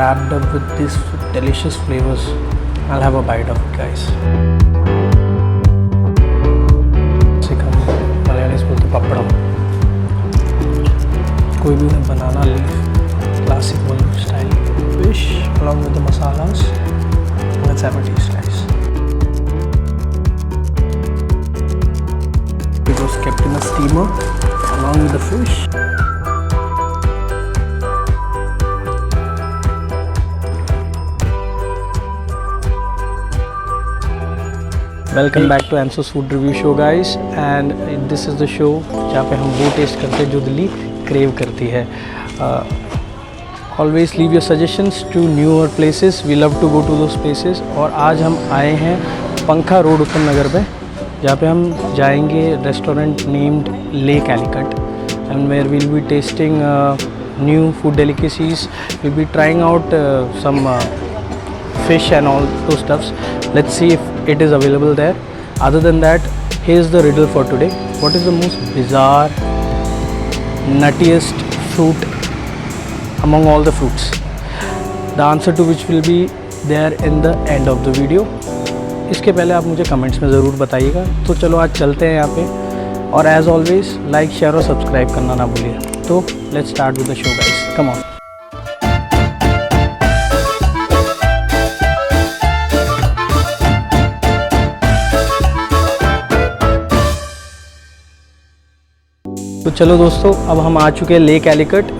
wrapped up with these delicious flavors. I'll have a bite of it, guys. Malayalis बोलते पपड़म, कोई भी banana leaf, classic Bollywood style fish along with the masalas. Let's have a taste, guys. It was kept in a steamer along with the fish. Welcome back to एमसोस food review show guys, and this is the show जहाँ पे हम वो test करते हैं जो Delhi crave करती है. Always leave your suggestions to newer places, we love to go to those places. और आज हम आए हैं पंखा रोड उत्तम नगर पे, जहाँ पे हम जाएंगे restaurant named le Calicut, and where we'll be tasting new food delicacies. Will be trying out some fish and all those stuffs. Let's see if it is available there. Other than that, here's the riddle for today. What is the most bizarre, nuttiest fruit among all the fruits? The answer to which will be there in the end of the video. इसके पहले आप मुझे comments में ज़रूर बताइएगा. तो चलो आज चलते हैं यहाँ पे, और एज ऑलवेज लाइक, शेयर और सब्सक्राइब करना ना भूलिए. तो let's start with the show guys, come on. तो चलो दोस्तों, अब हम आ चुके हैं Le Calicut.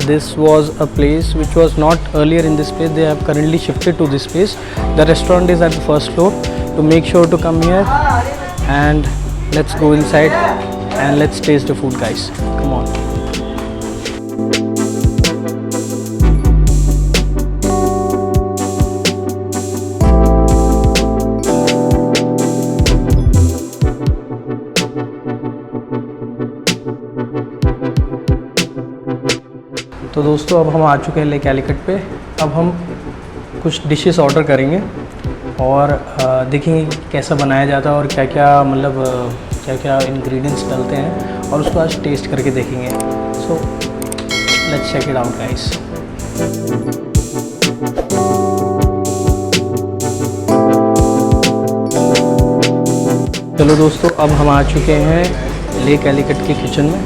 This was a place which was not earlier in this place. They have currently shifted to this place. The restaurant is at the first floor. To make sure to come here and let's go inside and let's test the food guys, come on. तो दोस्तों, अब हम आ चुके हैं Le Calicut पे. अब हम कुछ डिशेस ऑर्डर करेंगे और देखेंगे कि कैसा बनाया जाता है और क्या क्या मतलब क्या क्या इंग्रेडिएंट्स डलते हैं, और उसको आज टेस्ट करके देखेंगे. So let's check it out guys. चलो दोस्तों, अब हम आ चुके हैं ले कैलिकट के किचन में,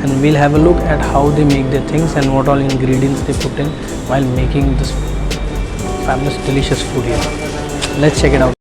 and we'll have a look at how they make their things and what all ingredients they put in while making this fabulous delicious food here. Let's check it out.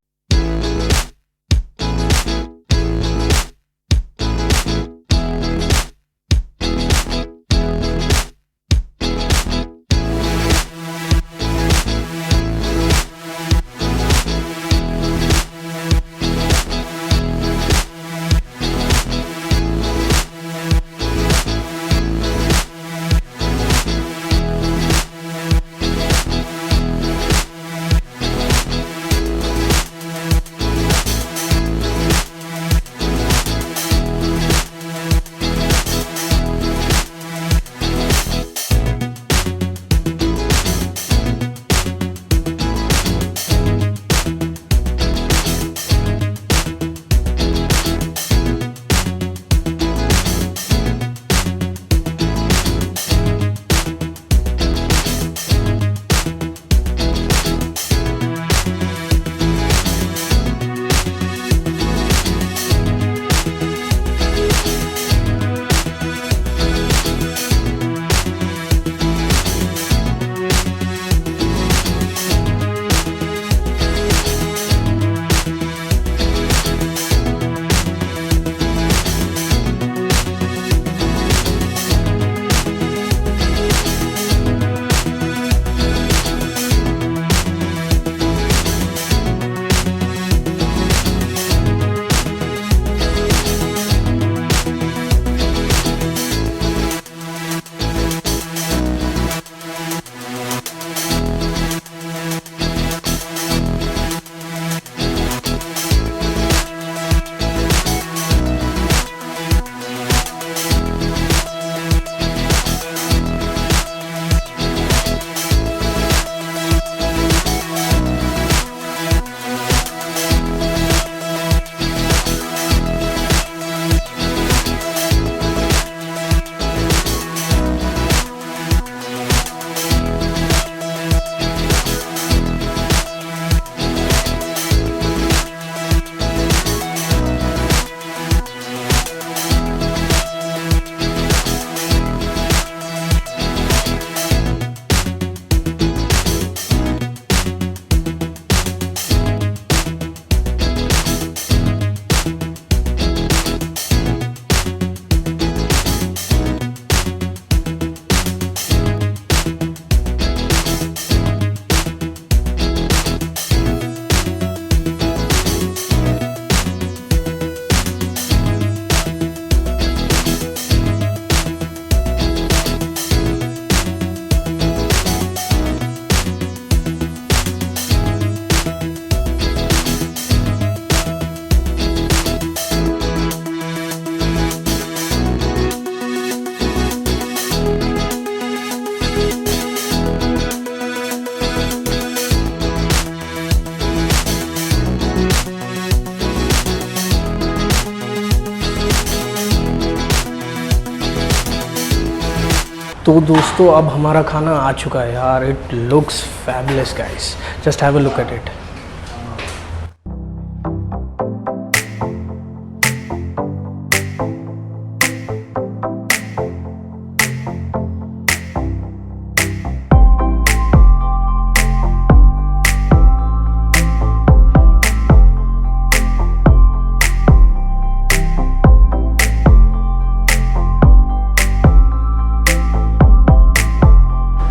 तो दोस्तों अब हमारा खाना आ चुका है यार. It looks fabulous guys. Just have a look at it.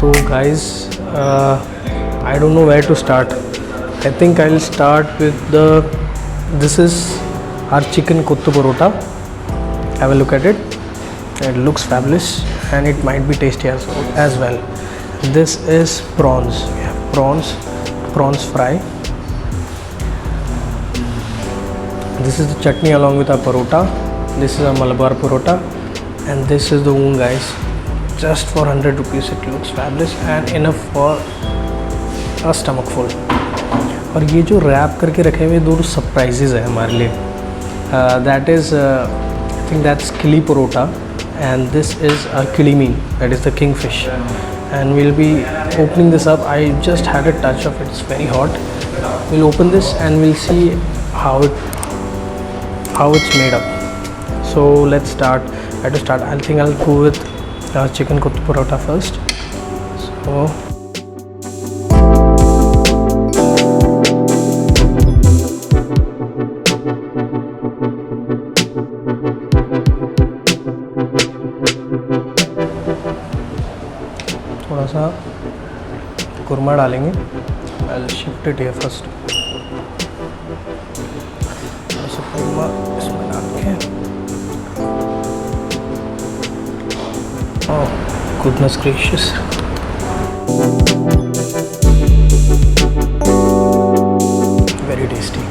So guys, I don't know where to start. I think I'll start with this is our chicken kottu parota. Have a look at it. It looks fabulous and it might be tasty as well. This is prawns. We have prawns fry. This is the chutney along with our parota. This is a Malabar parota, and this is the oon guys. Just for 100 rupees it looks fabulous and enough for a stomach full. और ये जो rap करके रखे हुए दो surprises है हमारे लिए. That is I think that's kili parotta and this is our kili meen, that is the king fish, and we'll be opening this up. I just had a touch of it's very hot. We'll open this and we'll see how it's made up. So let's start. I think I'll go with chicken kottu parota first. So थोड़ा सा कुरमा डालेंगे. I'll shift it here first. थोड़ा सा कुरमा इसमें डाल के. Oh, goodness gracious. Very tasty.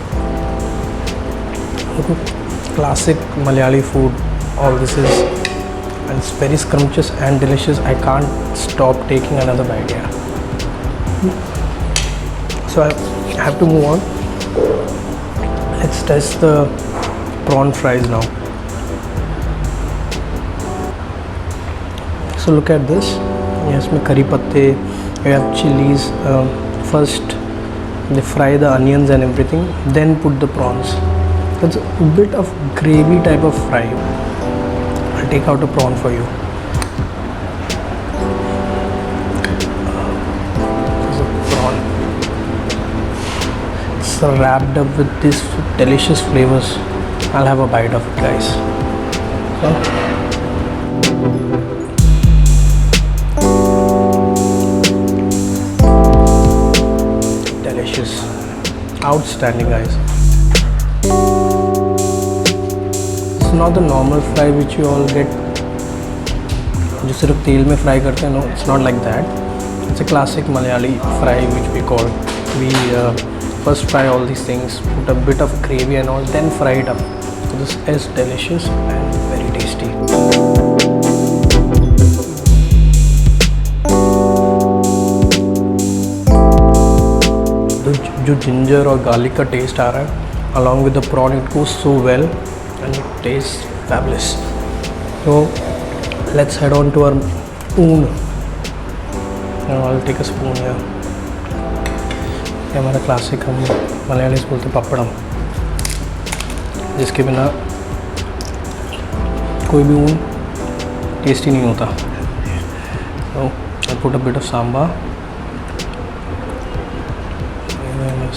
Classic Malayali food. All this is, and it's very scrumptious and delicious. I can't stop taking another bite here. So I have to move on. Let's test the prawn fries now. So look at this. Yes, में करी पत्ते, we have chilies. First they fry the onions and everything, then put the prawns. It's a bit of gravy type of fry. I'll take out a prawn for you. This is a prawn. It's wrapped up with these delicious flavors. I'll have a bite of it, guys. Okay. Outstanding guys. It's not the normal fry which you all get जो सिर्फ तेल में fry करते हैं. No, it's not like that. It's a classic Malayali fry which we call. We first fry all these things, put a bit of gravy and all, then fry it up. So this is delicious and very tasty. जो ginger और garlic का test आ रहा है along with the prawn, it goes so well and it tastes fabulous. So let's head on to our oon. I'll take a spoon here. ये हमारा classic, हम मलयालीज बोलते पपड़म, जिसके बिना कोई भी ऊन टेस्टी नहीं होता. So I'll put a bit of sambar.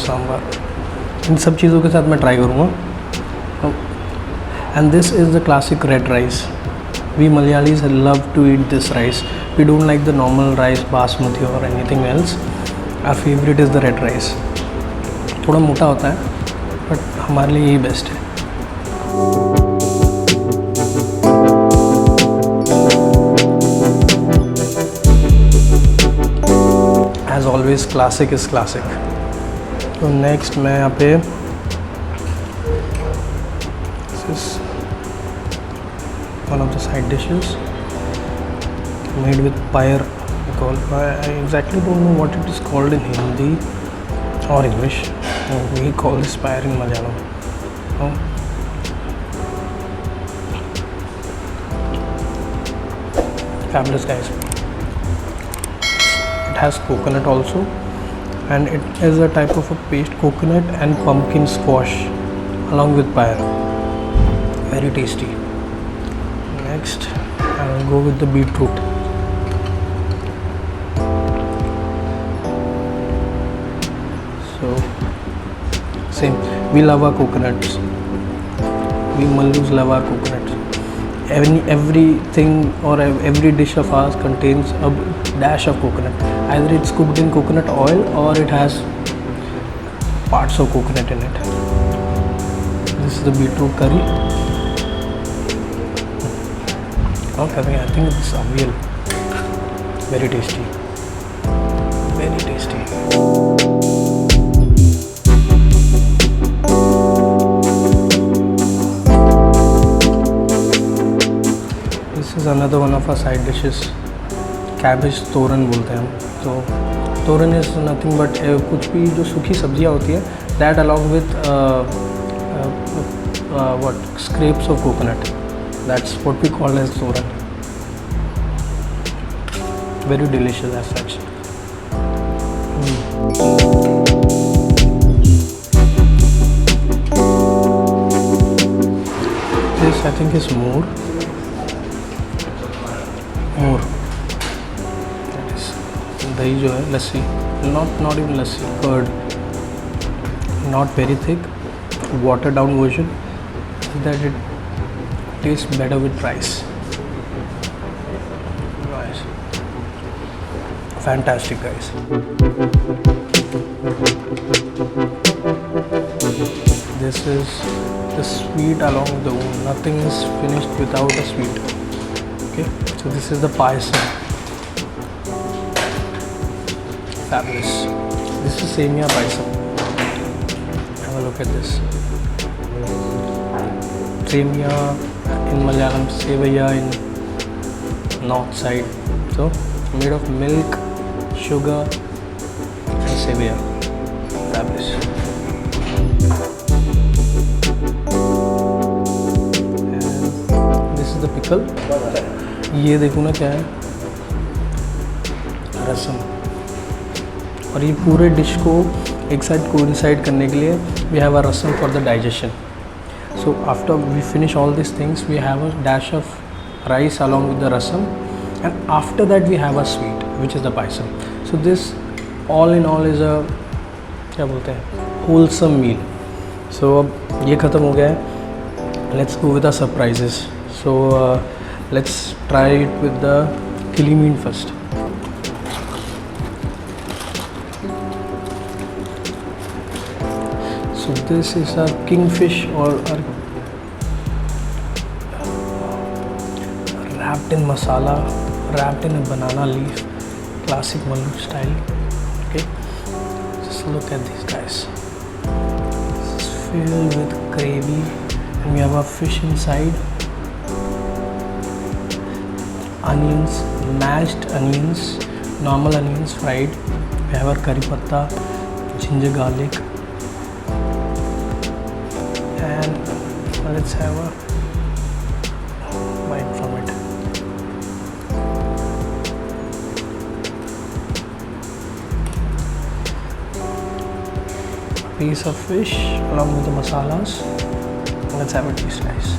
Sambar इन सब चीज़ों के साथ मैं ट्राई करूँगा. And this is the classic red rice. We Malayalis love to eat this rice. We don't like the normal rice, basmati और anything else. Our favourite is the red rice. थोड़ा मोटा होता है बट हमारे लिए यही बेस्ट है. As always classic is classic. तो नेक्स्ट मैं यहाँ पे this is one of the side dishes made with payar. I exactly don't know what it is called in Hindi or English. We call this pair in Malayalam. Fabulous guys. has coconut also, and it is a type of a paste, coconut and pumpkin squash along with payar. Very tasty. Next I will go with the beetroot. So same, we love our coconuts. We Mallus love our coconuts. Everything or every dish of ours contains a dash of coconut. Either it's cooked in coconut oil or it has parts of coconut in it. This is the beetroot curry. I think it's avial. Very tasty. Very tasty. This is another one of our side dishes. Cabbage तोरन बोलते हैं हम. तो तोरन is nothing but कुछ भी जो सूखी सब्जियाँ होती है, that along with what scrapes of coconut. That's what we call as toran. Very delicious as such. This I think is more. That is दही जो है, लस्सी, not even lassi, curd, not very thick, watered down version, that it tastes better with rice. Guys, fantastic guys. This is the sweet along with the wound. Nothing is finished without a sweet. Okay, so this is the payasam. Fabulous. This is Semia payasam. Have a look at this. Semia in Malayalam, Sevaya in north side. So made of milk, sugar and Sevaya. Fabulous. And this is the pickle. ये देखो ना क्या है, रसम. और ये पूरे dish को एक साइड कोइंसाइड करने के लिए we have a rasam for the digestion. So after we finish all these things, we have a dash of rice along with the rasam, and after that we have a sweet, which is the payasam. So this all in all is a क्या बोलते हैं, wholesome meal. So अब ये ख़त्म हो गया है. Let's go with the surprises. So let's try it with the kilimin first. So this is a kingfish or wrapped in masala, wrapped in a banana leaf, classic Mallu style. Okay, just look at these guys. This is filled with gravy, and we have a fish inside. Onions, mashed onions, normal onions fried. We have our curry patta, ginger garlic, and let's have a bite from it. A piece of fish along with the masalas. Let's have a taste, guys.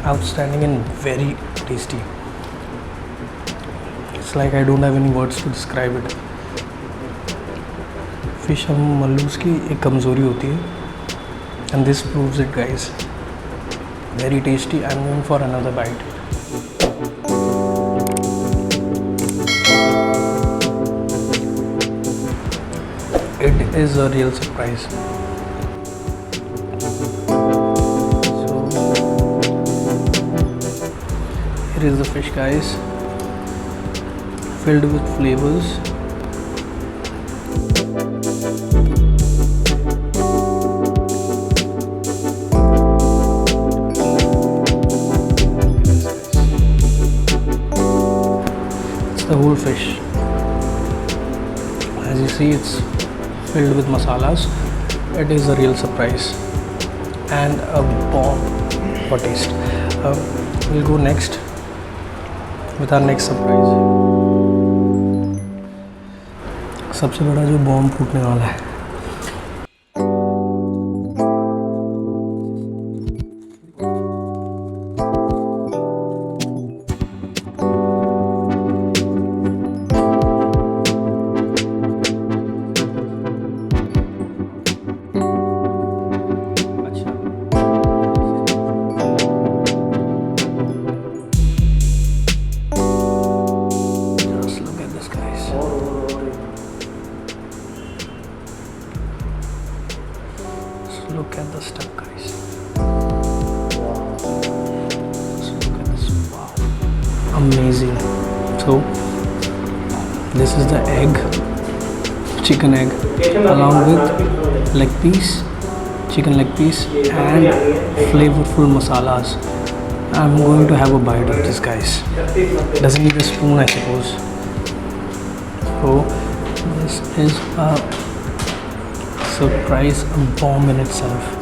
Outstanding and very tasty. It's like I don't have any words to describe it. Fish हम मल्लूस की एक कमज़ोरी होती है, and this proves it, guys. Very tasty. I'm going for another bite. It is a real surprise. Here is the fish, guys, filled with flavors. It's the whole fish. As you see, it's filled with masalas. It is a real surprise and a bomb for taste. We'll go next with our next surprise. सबसे बड़ा जो bomb फूटने वाला है, look at the stuff, guys. Just look at this. Wow, amazing. So this is the egg, chicken egg, along with leg piece, chicken leg piece, and flavorful masalas. I'm going to have a bite of this, guys. Doesn't need a spoon, I suppose. So this is a surprise, a bomb in itself.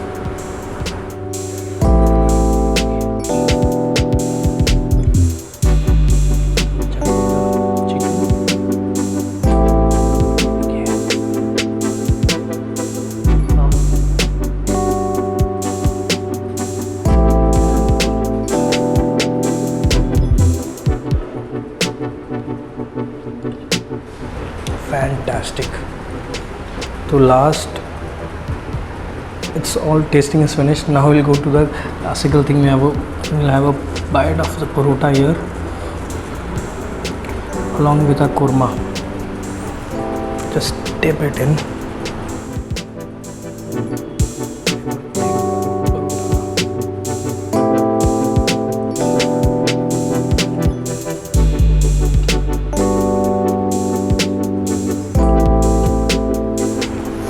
Fantastic. To last, it's all tasting is finished. Now we'll go to the classical thing. We'll have a bite of the parota here, along with a korma. Just dip it in.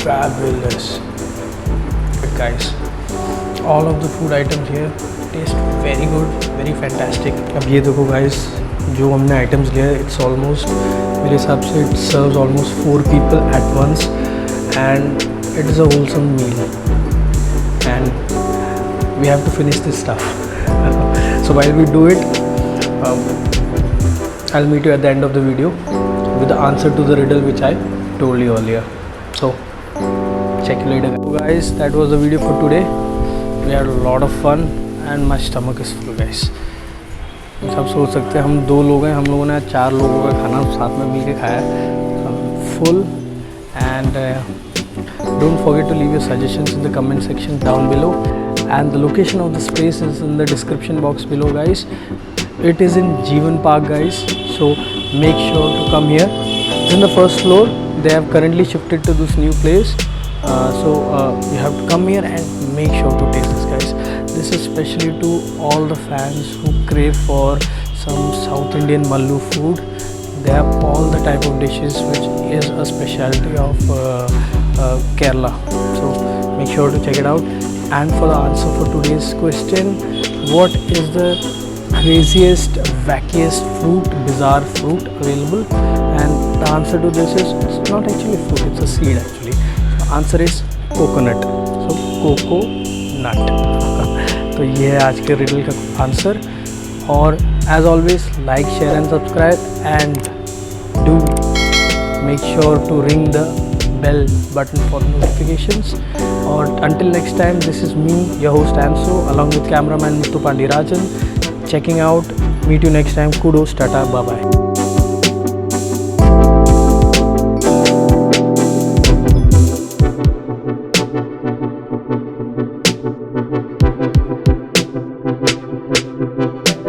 Fabulous. Guys, all of the food items here taste very good, very fantastic. अब ये देखो guys, जो हमने items लिए, it's almost, मेरे हिसाब से it serves almost 4 people at once, and it is a wholesome meal, and we have to finish this stuff. So while we do it, I'll meet you at the end of the video with the answer to the riddle which I told you earlier. So check you later, guys. That was the video for today. We had a lot of fun and my stomach is full, guys. सब सोच सकते हैं हम 2 लोग हैं, हम लोगों ने 4 लोगों का खाना साथ में मिल के खाया है. Full, and don't forget to leave your suggestions in the comment section down below, and the location of this place is in the description box below, guys. It is in Jeevan Park, guys, so make sure to come here. It's in the first floor. They have currently shifted to this new place. So you have to come here and make sure to taste this, guys. This is especially to all the fans who crave for some South Indian Mallu food. They have all the type of dishes which is a specialty of Kerala. So make sure to check it out. And for the answer for today's question, what is the craziest, wackiest fruit, bizarre fruit available? And the answer to this is, it's not actually a fruit, it's a seed actually. Answer is coconut. So coconut. तो ये है आज के riddle का answer. और as always like, share and subscribe, and do make sure to ring the bell button for notifications. और until next time, this is me, your host Anso, along with cameraman Muthu Pandirajan, checking out. Meet you next time. Kudos, tata, bye bye.